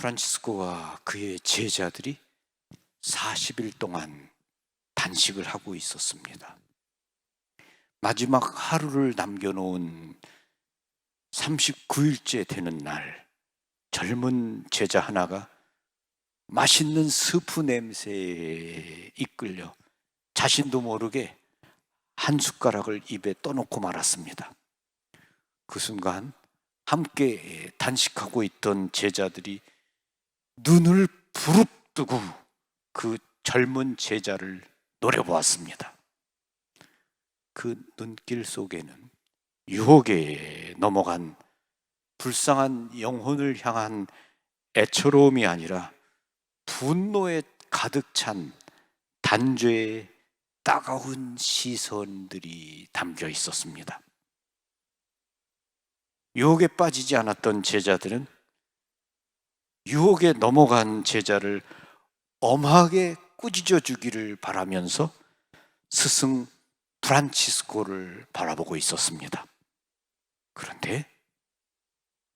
프란치스코와 그의 제자들이 40일 동안 단식을 하고 있었습니다. 마지막 하루를 남겨놓은 39일째 되는 날, 젊은 제자 하나가 맛있는 스프 냄새에 이끌려 자신도 모르게 한 숟가락을 입에 떠놓고 말았습니다. 그 순간 함께 단식하고 있던 제자들이 눈을 부릅뜨고 그 젊은 제자를 노려보았습니다. 그 눈길 속에는 유혹에 넘어간 불쌍한 영혼을 향한 애처로움이 아니라 분노에 가득 찬 단죄의 따가운 시선들이 담겨 있었습니다. 유혹에 빠지지 않았던 제자들은 유혹에 넘어간 제자를 엄하게 꾸짖어 주기를 바라면서 스승 프란치스코를 바라보고 있었습니다. 그런데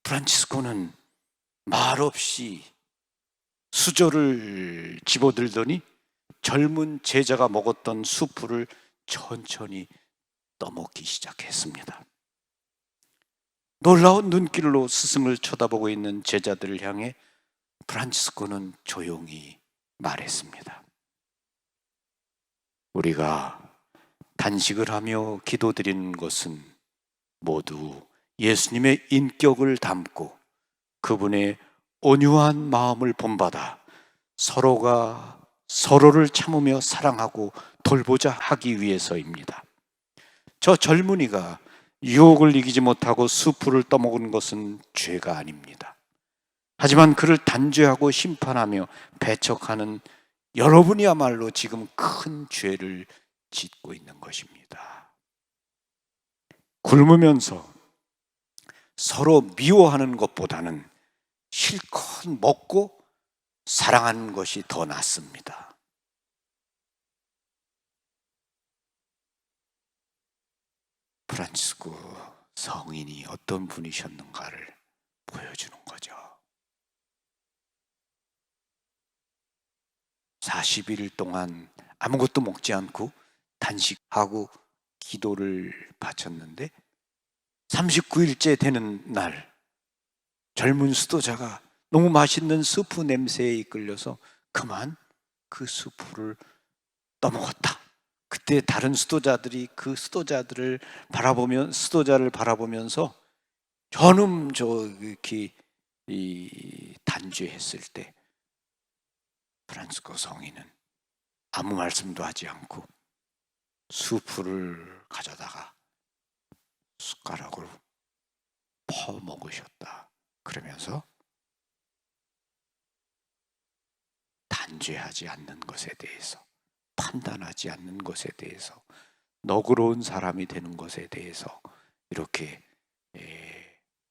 프란치스코는 말없이 수저를 집어들더니 젊은 제자가 먹었던 수프를 천천히 떠먹기 시작했습니다. 놀라운 눈길로 스승을 쳐다보고 있는 제자들을 향해 프란치스코는 조용히 말했습니다. 우리가 단식을 하며 기도드리는 것은 모두 예수님의 인격을 담고 그분의 온유한 마음을 본받아 서로가 서로를 참으며 사랑하고 돌보자 하기 위해서입니다. 저 젊은이가 유혹을 이기지 못하고 수프를 떠먹은 것은 죄가 아닙니다. 하지만 그를 단죄하고 심판하며 배척하는 여러분이야말로 지금 큰 죄를 짓고 있는 것입니다. 굶으면서 서로 미워하는 것보다는 실컷 먹고 사랑하는 것이 더 낫습니다. 프란치스코 성인이 어떤 분이셨는가를 보여주는 거죠. 40일 동안 아무것도 먹지 않고 단식하고 기도를 바쳤는데 39일째 되는 날, 젊은 수도자가 너무 맛있는 스프 냄새에 이끌려서 그만 그 스프를 떠먹었다. 그때 다른 수도자들이 그 수도자를 바라보면서 저놈 이렇게 단죄했을 때 프란치스코 성인은 아무 말씀도 하지 않고 수프를 가져다가 숟가락으로 퍼먹으셨다. 그러면서 단죄하지 않는 것에 대해서, 판단하지 않는 것에 대해서, 너그러운 사람이 되는 것에 대해서 이렇게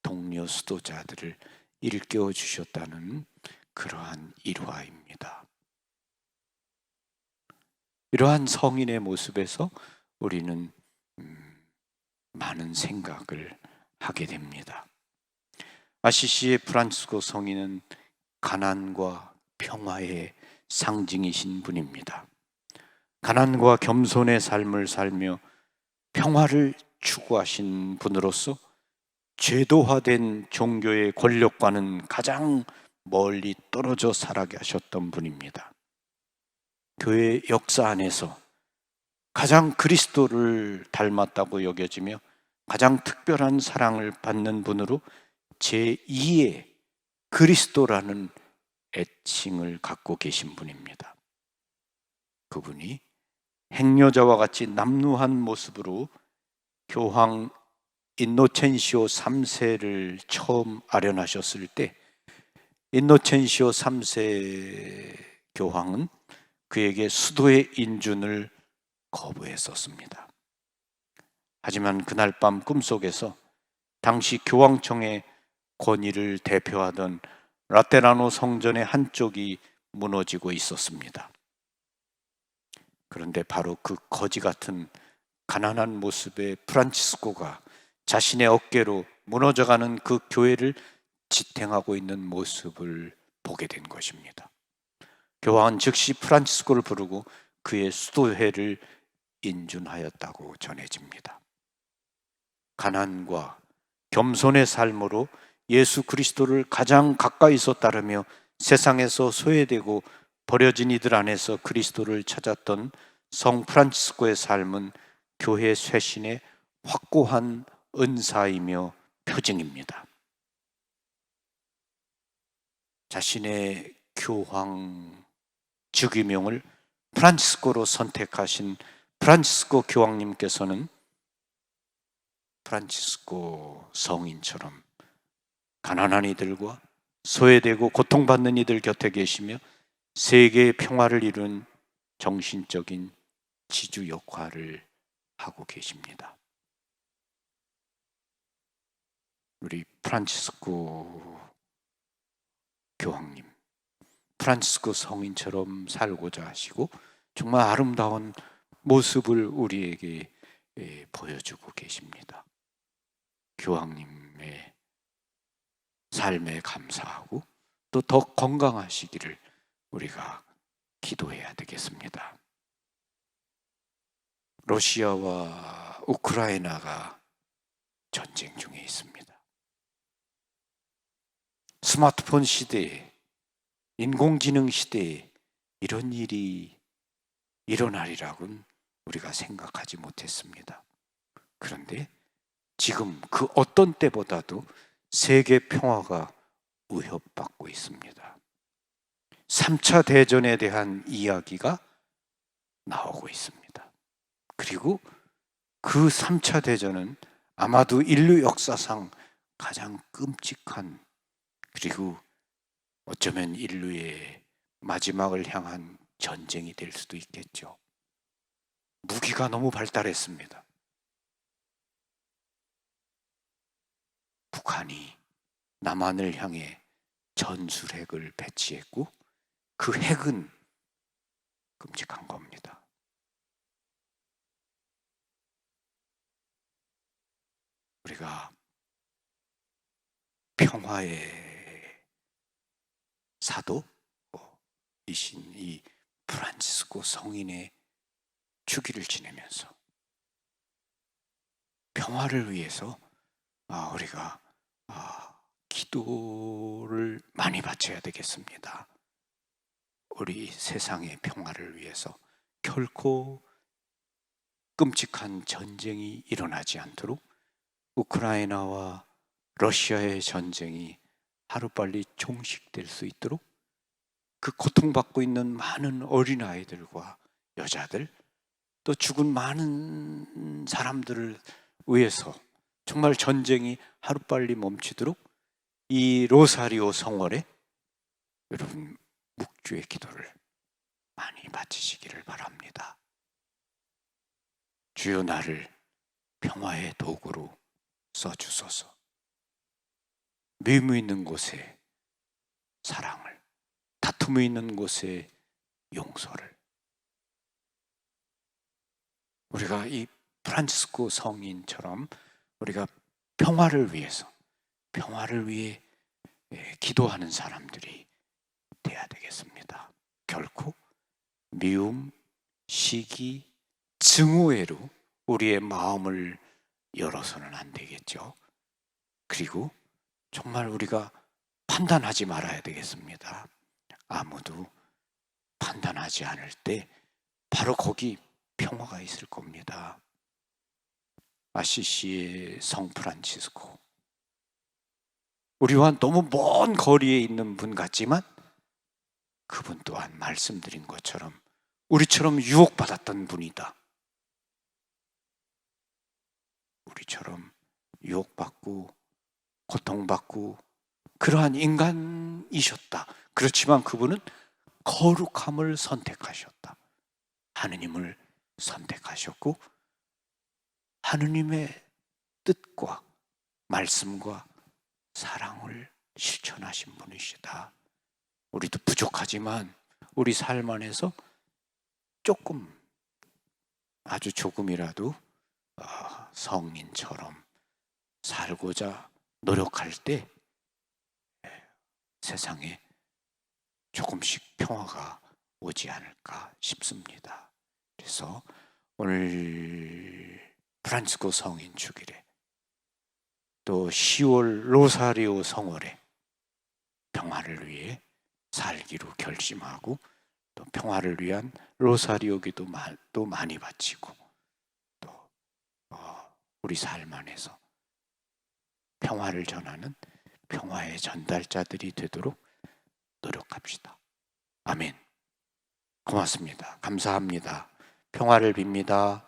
동료 수도자들을 일깨워 주셨다는 그러한 일화입니다. 이러한 성인의 모습에서 우리는 많은 생각을 하게 됩니다. 아시시의 프란치스코 성인은 가난과 평화의 상징이신 분입니다. 가난과 겸손의 삶을 살며 평화를 추구하신 분으로서 제도화된 종교의 권력과는 가장 멀리 떨어져 살아가셨던 분입니다. 교회 역사 안에서 가장 그리스도를 닮았다고 여겨지며 가장 특별한 사랑을 받는 분으로 제2의 그리스도라는 애칭을 갖고 계신 분입니다. 그분이 행여자와 같이 남루한 모습으로 교황 인노첸시오 3세를 처음 아련하셨을 때 인노첸시오 3세 교황은 그에게 수도의 인준을 거부했었습니다. 하지만 그날 밤 꿈속에서 당시 교황청의 권위를 대표하던 라테라노 성전의 한쪽이 무너지고 있었습니다. 그런데 바로 그 거지 같은 가난한 모습의 프란치스코가 자신의 어깨로 무너져가는 그 교회를 지탱하고 있는 모습을 보게 된 것입니다. 교황은 즉시 프란치스코를 부르고 그의 수도회를 인준하였다고 전해집니다. 가난과 겸손의 삶으로 예수 그리스도를 가장 가까이서 따르며 세상에서 소외되고 버려진 이들 안에서 그리스도를 찾았던 성 프란치스코의 삶은 교회 쇄신의 확고한 은사이며 표징입니다. 자신의 교황 즉위명을 프란치스코로 선택하신 프란치스코 교황님께서는 프란치스코 성인처럼 가난한 이들과 소외되고 고통받는 이들 곁에 계시며 세계의 평화를 이룬 정신적인 지주 역할을 하고 계십니다. 우리 프란치스코 교황님, 프란치스코 성인처럼 살고자 하시고 정말 아름다운 모습을 우리에게 보여주고 계십니다. 교황님의 삶에 감사하고 또 더 건강하시기를 우리가 기도해야 되겠습니다. 러시아와 우크라이나가 전쟁 중에 있습니다. 스마트폰 시대에, 인공지능 시대에 이런 일이 일어나리라고는 우리가 생각하지 못했습니다. 그런데 지금 그 어떤 때보다도 세계 평화가 위협받고 있습니다. 3차 대전에 대한 이야기가 나오고 있습니다. 그리고 그 3차 대전은 아마도 인류 역사상 가장 끔찍한, 그리고 어쩌면 인류의 마지막을 향한 전쟁이 될 수도 있겠죠. 무기가 너무 발달했습니다. 북한이 남한을 향해 전술핵을 배치했고 그 핵은 끔찍한 겁니다. 우리가 평화의 사도이신 이 프란치스코 성인의 주기를 지내면서 평화를 위해서 우리가 기도를 많이 바쳐야 되겠습니다. 우리 세상의 평화를 위해서 결코 끔찍한 전쟁이 일어나지 않도록 우크라이나와 러시아의 전쟁이 하루빨리 종식될 수 있도록 그 고통받고 있는 많은 어린아이들과 여자들, 또 죽은 많은 사람들을 위해서 정말 전쟁이 하루빨리 멈추도록 이 로사리오 성월에 여러분 묵주의 기도를 많이 바치시기를 바랍니다. 주여 나를 평화의 도구로 써주소서. 미움이 있는 곳에 사랑을, 다툼이 있는 곳에 용서를. 우리가 이 프란치스코 성인처럼 우리가 평화를 위해서, 평화를 위해 기도하는 사람들이 돼야 되겠습니다. 결코 미움, 시기, 증오해로 우리의 마음을 열어서는 안 되겠죠. 그리고 정말 우리가 판단하지 말아야 되겠습니다. 아무도 판단하지 않을 때 바로 거기 평화가 있을 겁니다. 아시시의 성 프란치스코, 우리와 너무 먼 거리에 있는 분 같지만 그분 또한 말씀드린 것처럼 우리처럼 유혹받았던 분이다. 우리처럼 유혹받고 고통받고 그러한 인간이셨다. 그렇지만 그분은 거룩함을 선택하셨다. 하느님을 선택하셨고 하느님의 뜻과 말씀과 사랑을 실천하신 분이시다. 우리도 부족하지만 우리 삶 안에서 조금, 아주 조금이라도 성인처럼 살고자 노력할 때 세상에 조금씩 평화가 오지 않을까 싶습니다. 그래서 오늘 프란치스코 성인 주일에 또 10월 로사리오 성월에 평화를 위해 살기로 결심하고 또 평화를 위한 로사리오 기도도 많이 바치고 또 우리 삶 안에서 평화를 전하는 평화의 전달자들이 되도록 노력합시다. 아멘. 고맙습니다. 감사합니다. 평화를 빕니다.